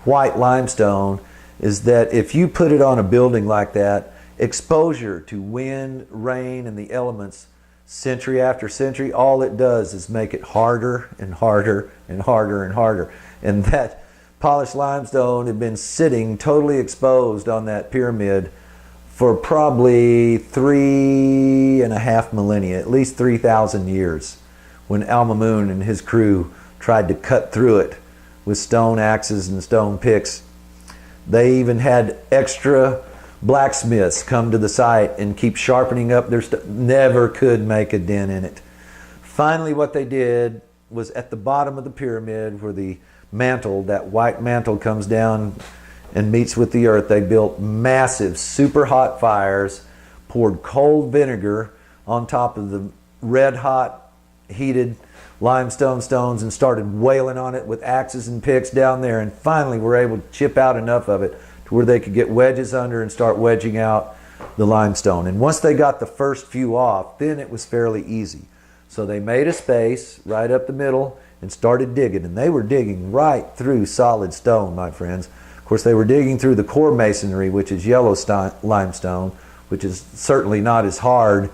[SPEAKER 1] white limestone is that if you put it on a building like that, exposure to wind, rain, and the elements century after century, all it does is make it harder and harder and harder and harder. And that polished limestone had been sitting totally exposed on that pyramid for probably 3.5 millennia, at least 3,000 years, when Al-Mamun and his crew tried to cut through it with stone axes and stone picks. They even had extra blacksmiths come to the site and keep sharpening up their stuff. Never could make a dent in it. Finally, what they did was at the bottom of the pyramid, where the mantle, that white mantle, comes down and meets with the earth, they built massive, super hot fires, poured cold vinegar on top of the red hot, heated limestone stones, and started wailing on it with axes and picks down there, and finally were able to chip out enough of it to where they could get wedges under and start wedging out the limestone. And once they got the first few off, then it was fairly easy. So they made a space right up the middle and started digging, and they were digging right through solid stone, my friends. Of course, they were digging through the core masonry, which is yellow limestone, which is certainly not as hard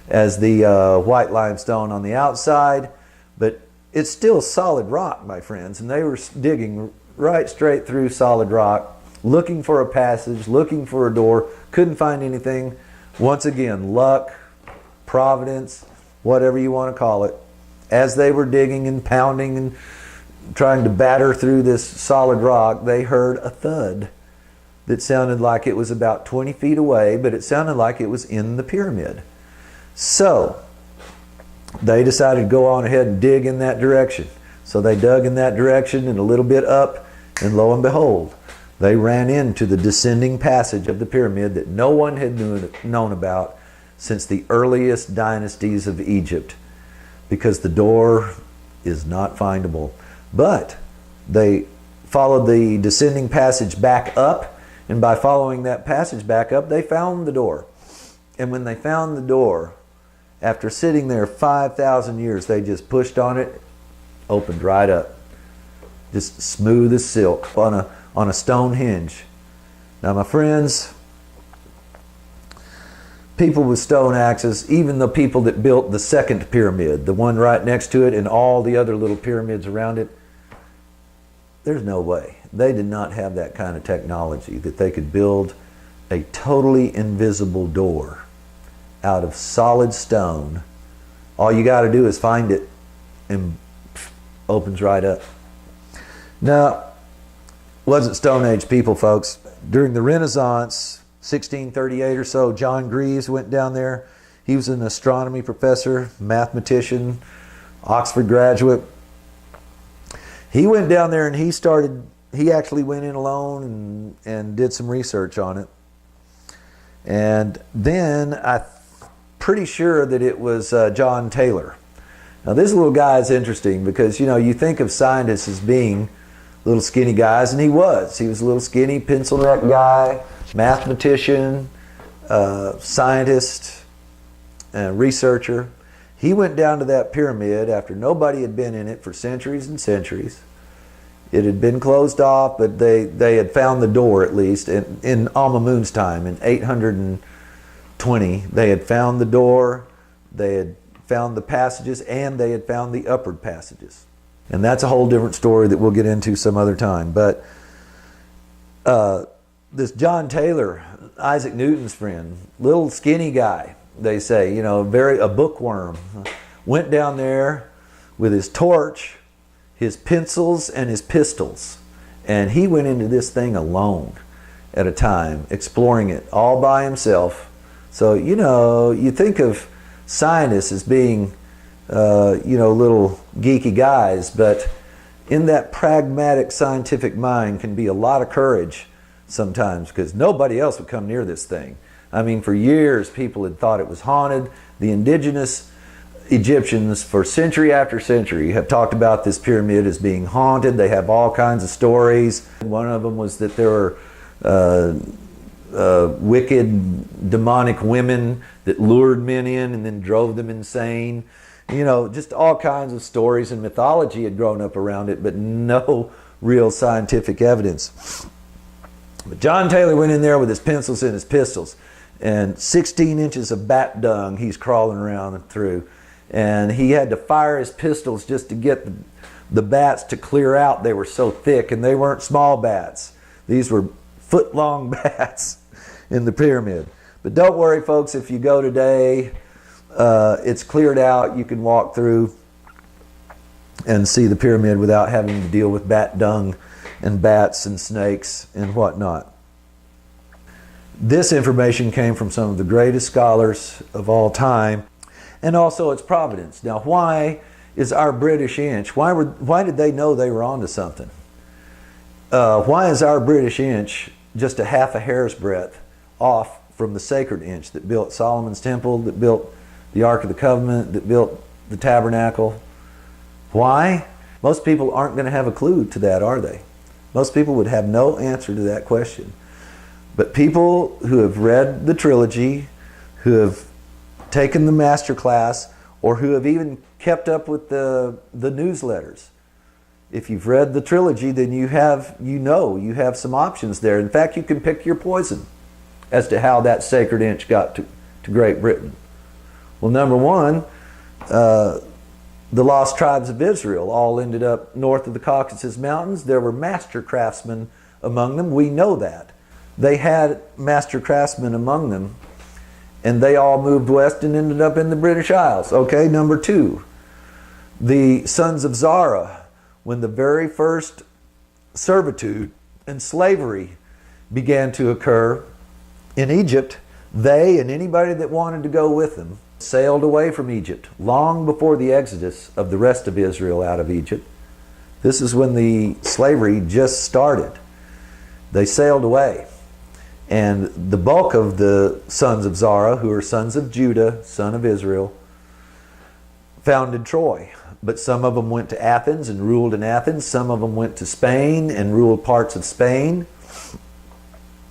[SPEAKER 1] as the white limestone on the outside, but it's still solid rock, my friends, and they were digging right straight through solid rock, looking for a passage, looking for a door, couldn't find anything. Once again, luck, providence, whatever you want to call it. As they were digging and pounding and trying to batter through this solid rock, they heard a thud that sounded like it was about 20 feet away, but it sounded like it was in the pyramid. So they decided to go on ahead and dig in that direction. So they dug in that direction and a little bit up, and lo and behold, they ran into the descending passage of the pyramid that no one had known about since the earliest dynasties of Egypt, because the door is not findable. But they followed the descending passage back up, and by following that passage back up, they found the door. And when they found the door, after sitting there 5,000 years, they just pushed on it, opened right up. Just smooth as silk on a stone hinge. Now, my friends, people with stone axes, even the people that built the second pyramid, the one right next to it and all the other little pyramids around it, there's no way. They did not have that kind of technology that they could build a totally invisible door out of solid stone. All you got to do is find it and opens right up. Now, wasn't Stone Age people, folks. During the Renaissance, 1638 or so, John Greaves went down there. He was an astronomy professor, mathematician, Oxford graduate. He went down there and he actually went in alone and did some research on it. And then I'm pretty sure that it was John Taylor. Now this little guy is interesting because, you know, you think of scientists as being little skinny guys, and he was. He was a little skinny pencil neck guy, mathematician, scientist, researcher. He went down to that pyramid after nobody had been in it for centuries and centuries. It had been closed off, but they had found the door, at least in Alma Moon's time in 820. They had found the door, they had found the passages, and they had found the upward passages. And that's a whole different story that we'll get into some other time. But this John Taylor, Isaac Newton's friend, little skinny guy, they say, you know, a bookworm, went down there with his torch, his pencils, and his pistols. And he went into this thing alone at a time, exploring it all by himself. So, you know, you think of scientists as being, little geeky guys, but in that pragmatic scientific mind can be a lot of courage sometimes, because nobody else would come near this thing. I mean, for years people had thought it was haunted. The indigenous Egyptians for century after century have talked about this pyramid as being haunted. They have all kinds of stories. One of them was that there were wicked demonic women that lured men in and then drove them insane. You know, just all kinds of stories and mythology had grown up around it, but no real scientific evidence. But John Taylor went in there with his pencils and his pistols, and 16 inches of bat dung he's crawling around through. And he had to fire his pistols just to get the bats to clear out. They were so thick, and they weren't small bats. These were foot-long bats in the pyramid. But don't worry, folks, if you go today, it's cleared out. You can walk through and see the pyramid without having to deal with bat dung and bats and snakes and whatnot. This information came from some of the greatest scholars of all time, and also its providence. Now, why is our British inch, why did they know they were onto something? Why is our British inch just a half a hair's breadth off from the sacred inch that built Solomon's temple, that built the Ark of the Covenant, that built the tabernacle? Why? Most people aren't going to have a clue to that, are they? Most people would have no answer to that question. But people who have read the trilogy, who have taken the master class, or who have even kept up with the newsletters, if you've read the trilogy, then you have some options there. In fact, you can pick your poison as to how that sacred inch got to Great Britain. Well, number one, the lost tribes of Israel all ended up north of the Caucasus Mountains. There were master craftsmen among them. We know that. They had master craftsmen among them, and they all moved west and ended up in the British Isles. Okay, number two, the sons of Zara, when the very first servitude and slavery began to occur in Egypt, they and anybody that wanted to go with them sailed away from Egypt long before the exodus of the rest of Israel out of Egypt. This is when the slavery just started. They sailed away. And the bulk of the sons of Zara, who are sons of Judah, son of Israel, founded Troy. But some of them went to Athens and ruled in Athens. Some of them went to Spain and ruled parts of Spain.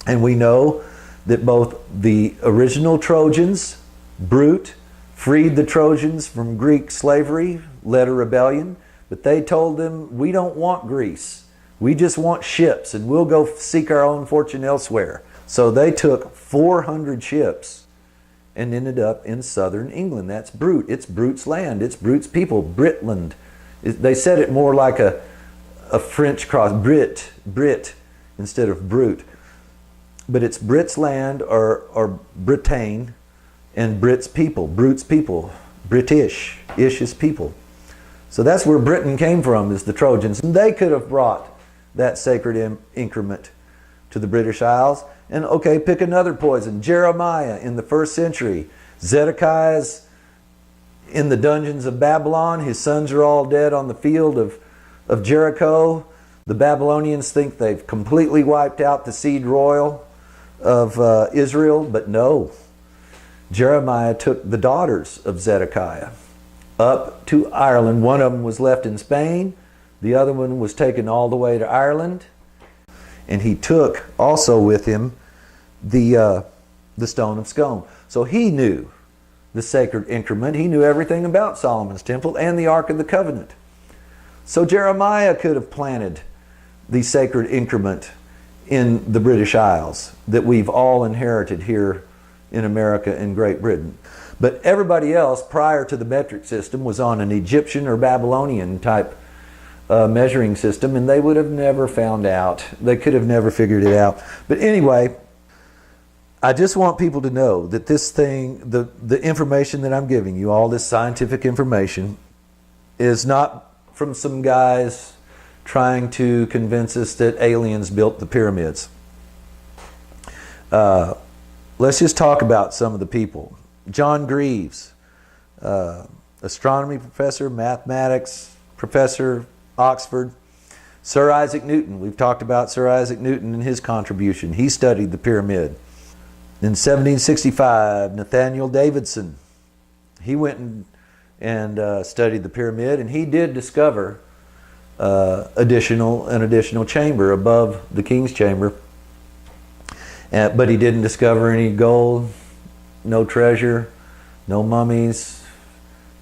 [SPEAKER 1] And we know that both the original Trojans, Brute, freed the Trojans from Greek slavery, led a rebellion, but they told them, we don't want Greece. We just want ships, and we'll go seek our own fortune elsewhere. So they took 400 ships and ended up in southern England. That's Brute. It's Brute's land. It's Brute's people. Britland. They said it more like a French cross. Brit, instead of Brute. But it's Brit's land, or Britain, and Brit's people, Brute's people, British, Ish's people. So that's where Britain came from, is the Trojans. And they could have brought that sacred increment to the British Isles. And okay, pick another poison. Jeremiah in the 1st century. Zedekiah's in the dungeons of Babylon. His sons are all dead on the field of Jericho. The Babylonians think they've completely wiped out the seed royal of Israel, but no. Jeremiah took the daughters of Zedekiah up to Ireland. One of them was left in Spain. The other one was taken all the way to Ireland. And he took also with him the stone of scone. So he knew the sacred increment. He knew everything about Solomon's temple and the Ark of the Covenant. So Jeremiah could have planted the sacred increment in the British Isles that we've all inherited here in America and Great Britain. But everybody else prior to the metric system was on an Egyptian or Babylonian type measuring system, and they would have never found out. They could have never figured it out. But anyway, I just want people to know that this thing, the information that I'm giving you, all this scientific information, is not from some guys trying to convince us that aliens built the pyramids. Let's just talk about some of the people. John Greaves, astronomy professor, mathematics professor, Oxford. Sir Isaac Newton, we've talked about Sir Isaac Newton and his contribution. He studied the pyramid. In 1765, Nathaniel Davidson, he went and studied the pyramid, and he did discover an additional chamber above the king's chamber. But he didn't discover any gold, no treasure, no mummies,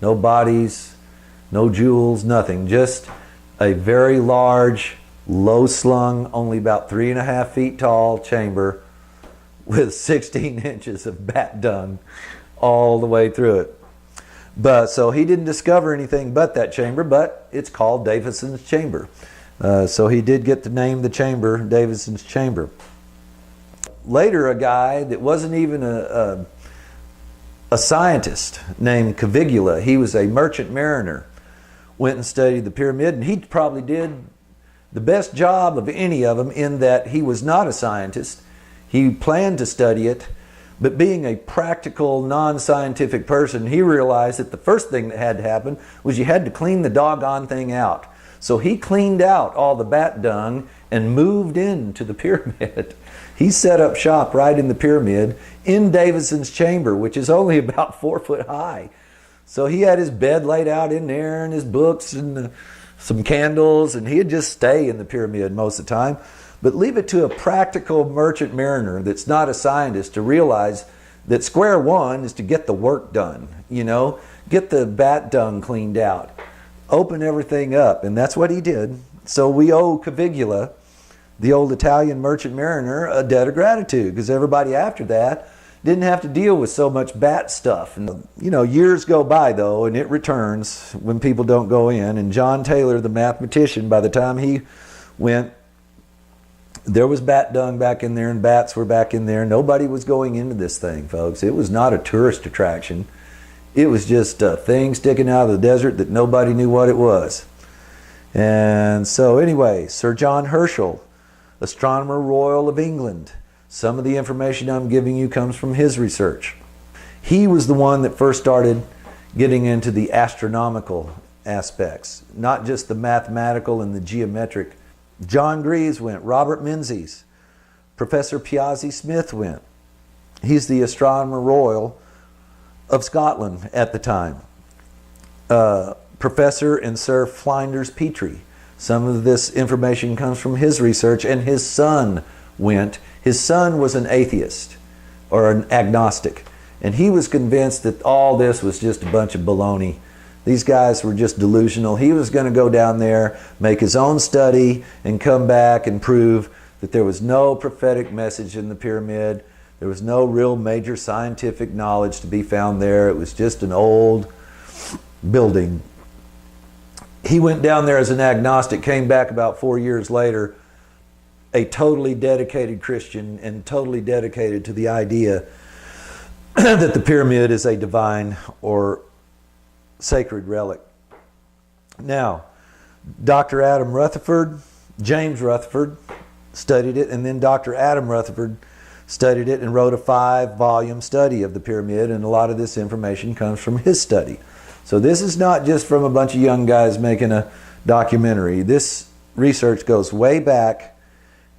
[SPEAKER 1] no bodies, no jewels, nothing. Just a very large, low-slung, only about 3.5 feet tall chamber with 16 inches of bat dung all the way through it. But so he didn't discover anything but that chamber, but it's called Davidson's Chamber. So he did get to name the chamber Davidson's Chamber. Later, a guy that wasn't even a scientist named Caligula, he was a merchant mariner, went and studied the pyramid, and he probably did the best job of any of them in that he was not a scientist. He planned to study it, but being a practical, non-scientific person, he realized that the first thing that had to happen was you had to clean the doggone thing out. So he cleaned out all the bat dung and moved into the pyramid. He set up shop right in the pyramid in Davidson's chamber, which is only about 4 foot high. So he had his bed laid out in there and his books and some candles, and he'd just stay in the pyramid most of the time. But leave it to a practical merchant mariner that's not a scientist to realize that square one is to get the work done, get the bat dung cleaned out, open everything up, and that's what he did. So we owe Caligula, the old Italian merchant mariner, a debt of gratitude, because everybody after that didn't have to deal with so much bat stuff. And, you know, years go by though, and it returns when people don't go in. And John Taylor, the mathematician, by the time he went, there was bat dung back in there and bats were back in there. Nobody was going into this thing, folks. It was not a tourist attraction. It was just a thing sticking out of the desert that nobody knew what it was. And so anyway, Sir John Herschel, Astronomer Royal of England. Some of the information I'm giving you comes from his research. He was the one that first started getting into the astronomical aspects, not just the mathematical and the geometric. John Greaves went, Robert Menzies, Professor Piazzi Smith went. He's the Astronomer Royal of Scotland at the time. Professor and Sir Flinders Petrie. Some of this information comes from his research, and his son went. His son was an atheist or an agnostic, and he was convinced that all this was just a bunch of baloney. These guys were just delusional. He was going to go down there, make his own study, and come back and prove that there was no prophetic message in the pyramid. There was no real major scientific knowledge to be found there. It was just an old building. He went down there as an agnostic, came back about 4 years later, a totally dedicated Christian and totally dedicated to the idea that the pyramid is a divine or sacred relic. Now, Dr. Adam Rutherford, James Rutherford studied it, and then Dr. Adam Rutherford studied it and wrote a 5-volume study of the pyramid, and a lot of this information comes from his study. So this is not just from a bunch of young guys making a documentary. This research goes way back,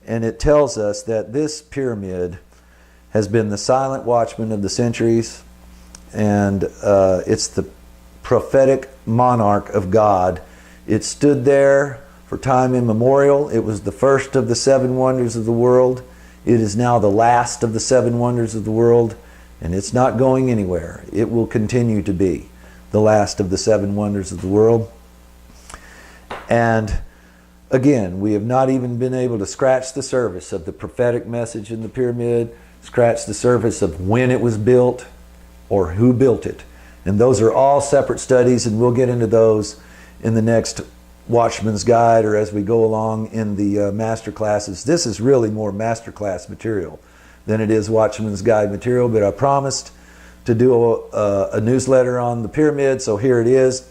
[SPEAKER 1] and it tells us that this pyramid has been the silent watchman of the centuries, and it's the prophetic monarch of God. It stood there for time immemorial. It was the first of the 7 wonders of the world. It is now the last of the 7 wonders of the world, and it's not going anywhere. It will continue to be the last of the 7 wonders of the world. And again, we have not even been able to scratch the surface of the prophetic message in the pyramid, scratch the surface of when it was built or who built it. And those are all separate studies, and we'll get into those in the next Watchman's Guide or as we go along in the master classes. This is really more master class material than it is Watchman's Guide material, but I promised to do a newsletter on the pyramid, so here it is.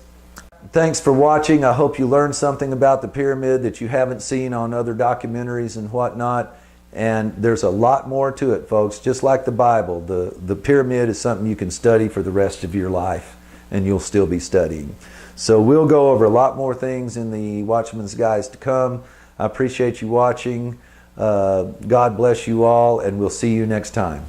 [SPEAKER 1] Thanks for watching. I hope you learned something about the pyramid that you haven't seen on other documentaries and whatnot. And there's a lot more to it, folks. Just like the Bible, the pyramid is something you can study for the rest of your life, and you'll still be studying. So we'll go over a lot more things in the Watchman's Guides to come. I appreciate you watching. God bless you all, and we'll see you next time.